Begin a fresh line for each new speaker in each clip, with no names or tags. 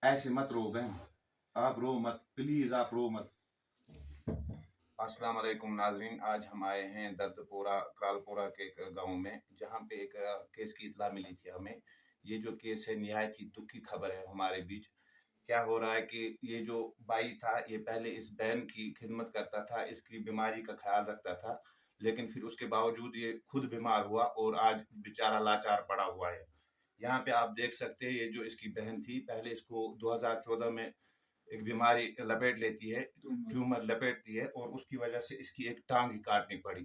ऐसे मत रो बहन, आप रो मत प्लीज, आप रो मत। अस्सलाम वालेकुम नाजरीन, आज हम आए हैं दर्दपुरा क्रालपुरा के एक गांव में, जहां पे एक केस की इत्तला मिली थी हमें। ये जो केस है निहायत ही दुख की खबर है हमारे बीच। क्या हो रहा है कि ये जो भाई था, ये पहले इस बहन की खिदमत करता था, इसकी बीमारी का ख्याल रखता था, लेकिन फिर उसके बावजूद ये खुद बीमार हुआ और आज बेचारा लाचार पड़ा हुआ है। यहाँ पे आप देख सकते हैं, ये जो इसकी बहन थी, पहले इसको 2014 में एक बीमारी लपेट लेती है, ट्यूमर लपेटती है, और उसकी वजह से इसकी एक टांग ही काटनी पड़ी।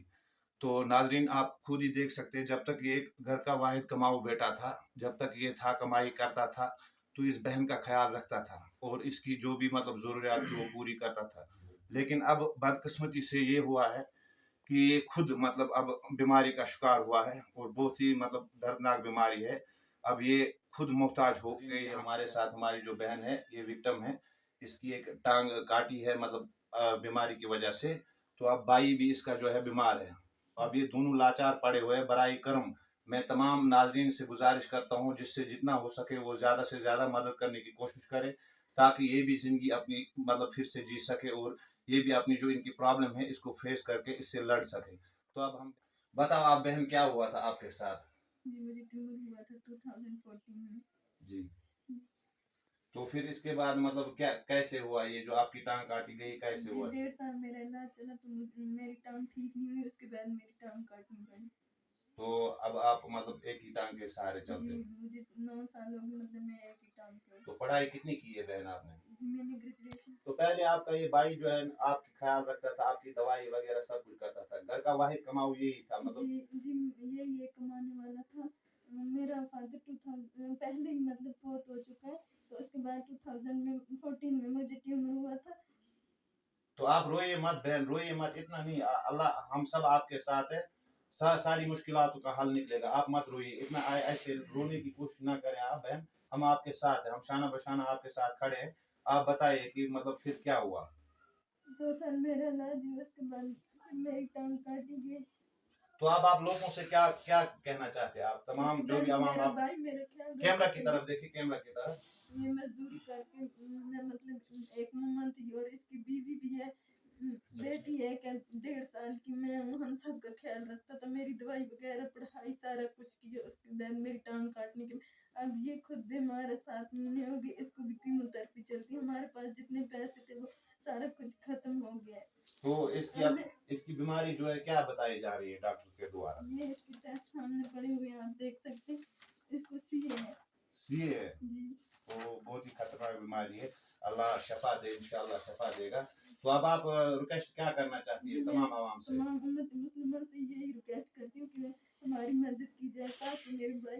तो नाजरीन आप खुद ही देख सकते हैं, जब तक ये घर का वाहिद कमाऊ बेटा था, जब तक ये था कमाई करता था, तो इस बहन का ख्याल रखता था और इसकी जो भी मतलब ज़रूरियात थी वो पूरी करता था। लेकिन अब बदकिस्मती से ये हुआ है कि ये खुद मतलब अब बीमारी का शिकार हुआ है, और बहुत ही मतलब दर्दनाक बीमारी है। अब ये खुद मोहताज हो गई है। हमारे साथ हमारी जो बहन है, ये विक्टिम है, इसकी एक टांग काटी है मतलब बीमारी की वजह से। तो अब भाई भी इसका जो है बीमार है। अब ये दोनों लाचार पड़े हुए हैं। बराई करम मैं तमाम नाजरीन से गुजारिश करता हूँ, जिससे जितना हो सके वो ज़्यादा से ज़्यादा मदद करने की कोशिश करे, ताकि ये भी ज़िंदगी अपनी मतलब फिर से जी सके, और ये भी अपनी जो इनकी प्रॉब्लम है इसको फेस करके इससे लड़ सके। तो अब हम बताओ, आप बहन क्या हुआ था आपके साथ?
जी मुझे ट्यूमर हुआ था 2014 में।
जी, तो फिर इसके बाद मतलब क्या कैसे हुआ, ये जो आपकी टांग काटी गई कैसे हुआ?
1.5 साल मेरा इलाज चला, तो मेरी टांग ठीक नहीं हुई, उसके बाद मेरी टांग काटनी पड़ी।
तो अब आप मतलब एक ही टांग के सहारे चलते
जी
हो?
मुझे 9 साल हो गए, मतलब मैं एक ही टांग पे हूँ।
तो पढ़ाई कितनी की है बहन आपने?
मैंने ग्रेजुएशन।
तो पहले आपका ये भाई जो है आपकी ख्याल रखता था, आपकी दवाई वगैरह सब कुछ करता था, घर का वाहिद कमाऊ यही था मतलब?
जी ये कमाने वाला था। मेरा फादर 2000 पहले ही मतलब फोत हो चुका है, तो उसके बाद 2014 में मुझे ट्यूमर हुआ था।
तो आप रोइए मत बहन, रोइए मत, इतना नहीं, अल्लाह हम सब आपके साथ है, सारी मुश्किलातों का हल निकलेगा। आप मत रोइए इतना, ऐसे रोने की कोशिश ना करें आप बहन, हम आपके साथ हैं, हम शाना बशाना आपके साथ खड़े हैं। आप बताइए कि मतलब फिर क्या हुआ?
2 साल मेरा इलाज हुआ, उसके बाद फिर मेरी टांग काटी गई।
तो अब आप लोगों से क्या क्या कहना चाहते हैं, आप तमाम जो भी आवाम,
मेरा
आप
भाई मेरा ख्याल
कैमरा
रखता
की
है।
तरफ देखिए, कैमरा की तरफ।
ये मजदूरी करके मतलब एक मम्मा थी और इसकी बीवी भी है, बेटी है क्या 1.5 साल की। मैं हम सब का ख्याल रखता था, मेरी दवाई वगैरह पढ़ाई सारा कुछ किया, उसके बाद मेरी टांग काटने के। अब ये खुद बीमार है, 7 महीने हो गए, इसको भी कीमोथेरेपी चलती है। हमारे पास जितने पैसे थे वो सारा कुछ खत्म हो गया है।
तो इसकी अब इसकी बीमारी जो है क्या बताई जा रही है डॉक्टर के द्वारा?
ये इसकी टेस्ट सामने पड़े हुए हैं, आप देख सकते हैं, इसको सीए है।
सीए है?
जी
तो बहुत ही खतरनाक बीमारी है, अल्लाह शफा दे, इंशाल्लाह शफा देगा। तो अब आप रिक्वेस्ट क्या करना चाहती है तमाम आवाम से?
तमाम उम्मत मुस्लिमों से यही रिक्वेस्ट करती हूँ कि हमारी मदद की जाए, ताकि मेरे भाई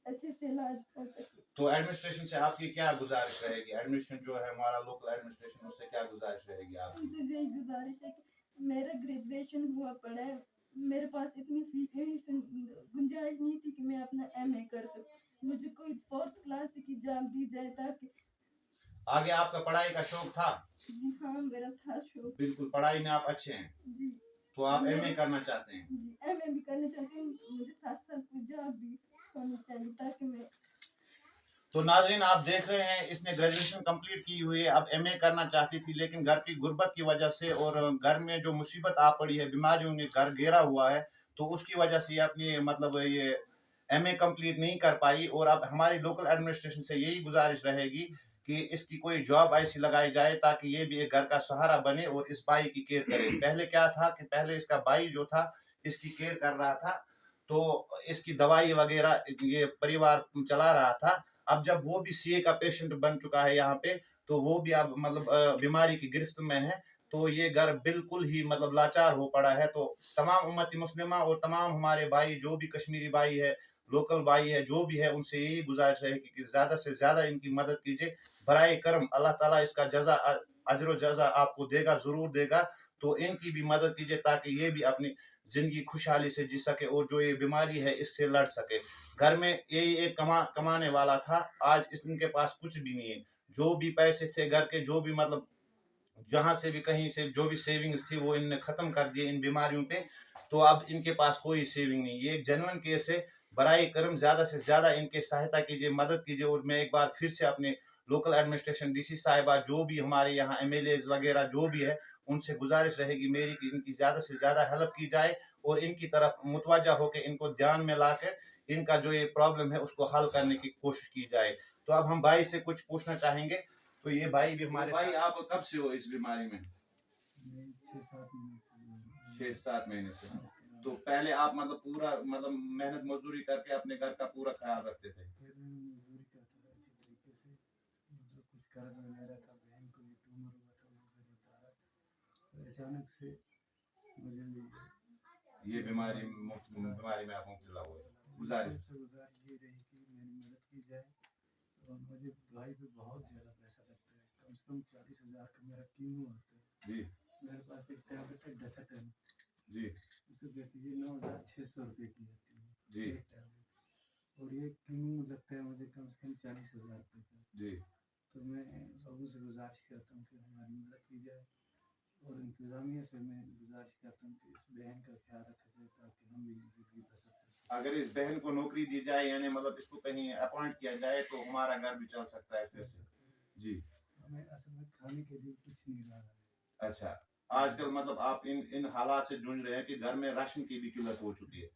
अच्छे से इलाज हो सके।
तो एडमिनिस्ट्रेशन से आपकी क्या गुजारिश रहेगी? एडमिनिस्ट्रेशन जो है हमारा लोकल एडमिनिस्ट्रेशन, उससे क्या गुजारिश रहेगी आपकी?
उनसे यही गुजारिश है कि मेरा ग्रेजुएशन हुआ पड़ा है, मेरे पास इतनी फीस गुंजाइश नहीं थी कि मैं अपना एमए कर सकूं। मुझे कोई 4th क्लास की जॉब दी जाए, ताकि
आगे आपका पढ़ाई का शौक था?
जी हाँ मेरा था शौक।
बिल्कुल, पढ़ाई में आप अच्छे हैं,
जी
तो आप एमए करना चाहते हैं?
जी एमए भी करना चाहती हूँ, मुझे साथ साथ कोई जॉब भी होनी चाहिए ताकि मैं।
तो नाजरीन आप देख रहे हैं, इसने ग्रेजुएशन कंप्लीट की हुई है, अब एमए करना चाहती थी, लेकिन घर की गुर्बत की वजह से और घर में जो मुसीबत आ पड़ी है, बीमारियों ने घर घेरा हुआ है, तो उसकी वजह से ये अपनी मतलब ये एमए कंप्लीट नहीं कर पाई। और अब हमारी लोकल एडमिनिस्ट्रेशन से यही गुजारिश रहेगी कि इसकी कोई जॉब ऐसी लगाई जाए, ताकि ये भी एक घर का सहारा बने और इस भाई की केयर करे। पहले क्या था कि पहले इसका भाई जो था इसकी केयर कर रहा था, तो इसकी दवाई वगैरह ये परिवार चला रहा था। अब जब वो भी सीए का पेशेंट बन चुका है यहाँ पे, तो वो भी अब मतलब बीमारी की गिरफ्त में है, तो ये घर बिल्कुल ही मतलब लाचार हो पड़ा है। तो तमाम उम्मती मुस्लिमा और तमाम हमारे भाई जो भी कश्मीरी भाई है, लोकल भाई है, जो भी है, उनसे यही गुजारिश है कि ज़्यादा से ज़्यादा इनकी मदद कीजिए। बराए करम अल्लाह ताला इसका जजा अजर जजा आपको देगा, ज़रूर देगा। तो इनकी भी मदद कीजिए ताकि ये भी अपनी ज़िंदगी खुशहाली से जी सके और जो ये बीमारी है इससे लड़ सके। घर में यही एक कमाने वाला था, आज इनके पास कुछ भी नहीं है। जो भी पैसे थे घर के, जो भी मतलब जहां से भी कहीं से जो भी सेविंग्स थी वो इनने खत्म कर दिए इन बीमारियों पे। तो अब इनके पास कोई सेविंग नहीं। ये एक जेन्युइन केस है, برائے کرم زیادہ سے زیادہ ان کے سہایتا کیجیے، مدد کیجیے. اور میں ایک بار پھر سے اپنے لوکل ایڈمنسٹریشن ڈی سی صاحبہ جو بھی ہمارے یہاں ایم ایل ایز وغیرہ جو بھی ہے ان سے گزارش رہے گی میری کہ ان کی زیادہ سے زیادہ ہیلپ کی جائے اور ان کی طرف متوجہ ہو کے ان کو دھیان میں لا کر ان کا جو یہ پرابلم ہے اس کو حل کرنے کی کوشش کی جائے. تو اب ہم بھائی سے کچھ پوچھنا چاہیں گے. تو یہ بھائی بھی ہمارے بھائی آپ کب سے ہو اس بیماری میں؟ 6-7 مہینے سے. تو پہلے آپ مطلب پورا مطلب محنت مزدوری کر کے اپنے گھر کا پورا خیال رکھتے تھے؟
اچانک سے
یہ بیماری میں آپ مبتلا ہوئے. گزارش
یہ رہی کہ میری مدد کی جائے. اور مجھے دوائی پہ بہت زیادہ پیسہ لگتا ہے، کم سے کم 40,000 کا میرا کیمو ہوتا ہے.
جی
میرے پاس ایک ٹیبلٹ ہے ڈسٹن،
جی
اسے کہتے ہیں 9,600 روپے کی آتی ہے
جی
ایک ٹیبلٹ. اور یہ کیمو لگتا ہے مجھے کم سے کم 40,000 روپے کا.
جی.
تو میں لوگوں سے گزارش کرتا ہوں کہ ہماری مدد کی جائے اور انتظامیہ سے میں گزارش کرتا ہوں کہ اس بہن کا خیال رکھا جائے تاکہ ہم بھی زندگی بسر کر سکیں.
اگر اس بہن کو نوکری دی جائے یعنی مطلب اس کو کہیں اپوائنٹ کیا جائے تو ہمارا گھر بھی چل سکتا ہے پھر سے. جی.
ہمیں اصل میں کھانے کے لیے کچھ نہیں رہا ہے.
اچھا، آج کل مطلب آپ ان حالات سے جونج رہے ہیں کہ گھر میں راشن کی بھی قلت ہو چکی ہے.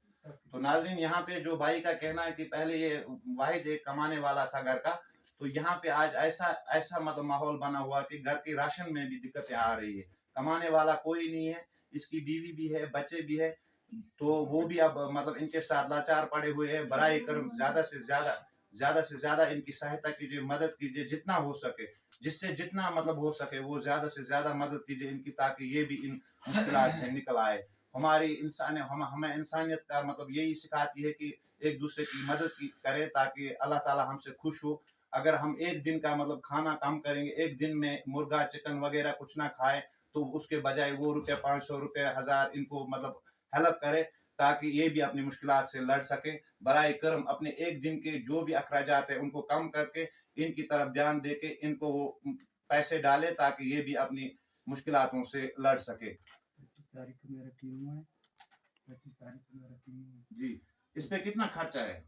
تو ناظرین یہاں پہ جو بھائی کا کہنا ہے کہ پہلے یہ واحد ایک کمانے والا تھا گھر کا، تو یہاں پہ آج ایسا مطلب ماحول بنا ہوا کہ گھر کے راشن میں بھی دقتیں آ رہی ہے. کمانے والا کوئی نہیں ہے، اس کی بیوی بھی ہے، بچے بھی ہے، تو وہ بھی اب مطلب ان کے ساتھ لاچار پڑے ہوئے ہیں. برائے کرم زیادہ سے زیادہ ان کی سہایتا کیجیے، مدد کیجیے جتنا ہو سکے، جس سے جتنا مطلب ہو سکے وہ زیادہ سے زیادہ مدد کیجیے ان کی تاکہ یہ بھی ان مشکلات سے نکل آئے. ہمیں انسانیت کا مطلب یہی سکھاتی ہے کہ ایک دوسرے کی مدد کرے تاکہ اللہ تعالی ہم سے خوش ہو. اگر ہم ایک دن کا مطلب کھانا کم کریں گے، ایک دن میں مرغا چکن وغیرہ کچھ نہ کھائے، تو اس کے بجائے وہ 500 روپے 1000 ان کو مطلب ہیلپ کرے تاکہ یہ بھی اپنی مشکلات سے لڑ سکے. برائے کرم اپنے ایک دن کے جو بھی اخراجات ہیں ان کو کم کر کے ان کی طرف دھیان دے کے ان کو وہ پیسے ڈالے تاکہ یہ بھی اپنی مشکلاتوں سے لڑ سکے.
25 تاریخ کو میرا کیمو ہے. 25 تاریخ کو میرا کیمو ہے.
جی. اس پہ کتنا خرچہ ہے؟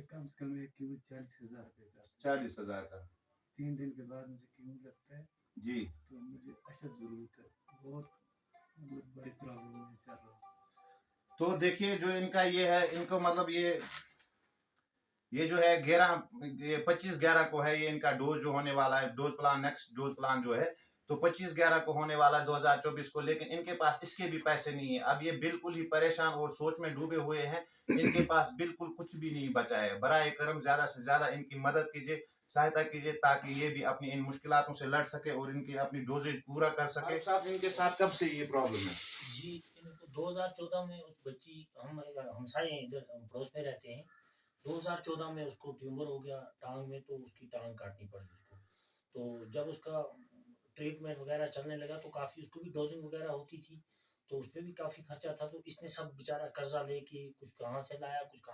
کم سے کم ایک کیمو 40,000 روپے کا.
40,000 کا.
3 دن کے بعد مجھے کیمو لگتا ہے.
جی.
تو مجھے اشد ضرورت ہے، بہت بڑی پرابلم ہے چل رہا.
تو دیکھیے جو ان کا یہ ہے، ان کو مطلب یہ جو ہے 25/11 کو ہے یہ ان کا ڈوز جو ہونے والا ہے، نیکسٹ ڈوز پلان جو ہے تو 25/11 کو ہونے والا ہے 2024 کو. لیکن ان کے پاس اس کے بھی پیسے نہیں ہیں. اب یہ بالکل ہی پریشان اور سوچ میں ڈوبے ہوئے ہیں. ان کے پاس بالکل کچھ بھی نہیں بچا ہے. برائے کرم زیادہ سے زیادہ ان کی مدد کیجیے، سہایتا کیجیے تاکہ یہ بھی اپنی ان مشکلاتوں سے لڑ سکے اور ان کی اپنی ڈوزیج پورا کر سکے. صاحب ان کے ساتھ کب سے یہ پرابلم ہے؟
جی، ان کو 2014 میں اس بچی، ہم ہمسائے ہیں ادھر پڑوس میں رہتے ہیں، 2014 میں اس کو ٹیومر ہو گیا ٹانگ میں، تو اس کی ٹانگ کاٹنی پڑی اس کو. تو جب اس کا ٹریٹمنٹ وغیرہ چلنے لگا تو کافی اس کو بھی ڈوزنگ وغیرہ ہوتی تھی، تو اس پہ بھی کافی خرچہ تھا. تو اس نے سب بیچارہ قرضہ لے کے کچھ کہاں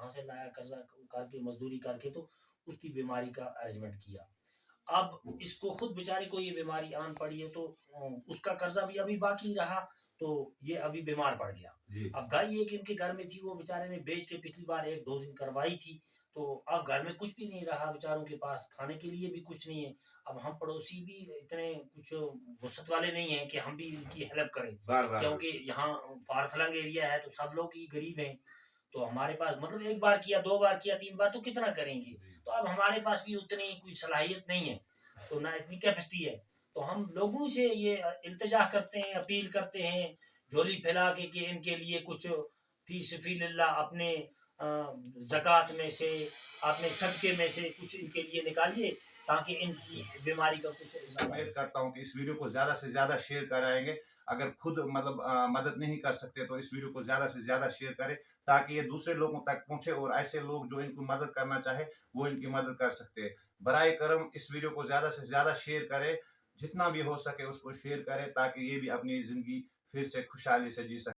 سے لایا قرضہ کر کے مزدوری کر کے تو اس کی بیماری کا ارینجمنٹ کیا. اب اس کو خود بیچارے کو یہ بیماری آن پڑی ہے، تو اس کا قرضہ بھی ابھی باقی رہا، تو یہ ابھی بیمار پڑ گیا.
جی.
اب گائے ایک ان کے گھر میں تھی، وہ بیچارے نے بیچ کے پچھلی بار ایک ڈوزنگ کروائی تھی، تو اب گھر میں کچھ بھی نہیں رہا، بیچاروں کے پاس کھانے کے لیے بھی کچھ نہیں ہے. اب ہم پڑوسی بھی اتنے کچھ وسعت والے نہیں ہیں کہ ہم بھی ان کی ہیلپ کریں، کیونکہ یہاں فار فلنگ ایریا ہے تو سب لوگ ہی غریب ہیں. تو ہمارے پاس مطلب 1 بار کیا، 2 بار کیا، 3 بار تو کتنا کریں گے. تو اب ہمارے پاس بھی اتنی کوئی صلاحیت نہیں ہے، تو نہ اتنی کیپیسٹی ہے. تو ہم لوگوں سے یہ التجا کرتے ہیں، اپیل کرتے ہیں جھولی پھیلا کے کہ ان کے لیے کچھ فی سبیل اللہ اپنے زکوٰۃ میں سے، اپنے صدقے میں سے کچھ ان کے لیے نکالیے تاکہ ان کی بیماری کا کچھ.
امید کرتا ہوں کہ اس ویڈیو کو زیادہ سے زیادہ شیئر کرائیں گے. اگر خود مطلب مدد نہیں کر سکتے تو اس ویڈیو کو زیادہ سے زیادہ شیئر کریں تاکہ یہ دوسرے لوگوں تک پہنچے اور ایسے لوگ جو ان کو مدد کرنا چاہے وہ ان کی مدد کر سکتے ہیں. برائے کرم اس ویڈیو کو زیادہ سے زیادہ شیئر کریں، جتنا بھی ہو سکے اس کو شیئر کریں تاکہ یہ بھی اپنی زندگی پھر سے خوشحالی سے جی سکے.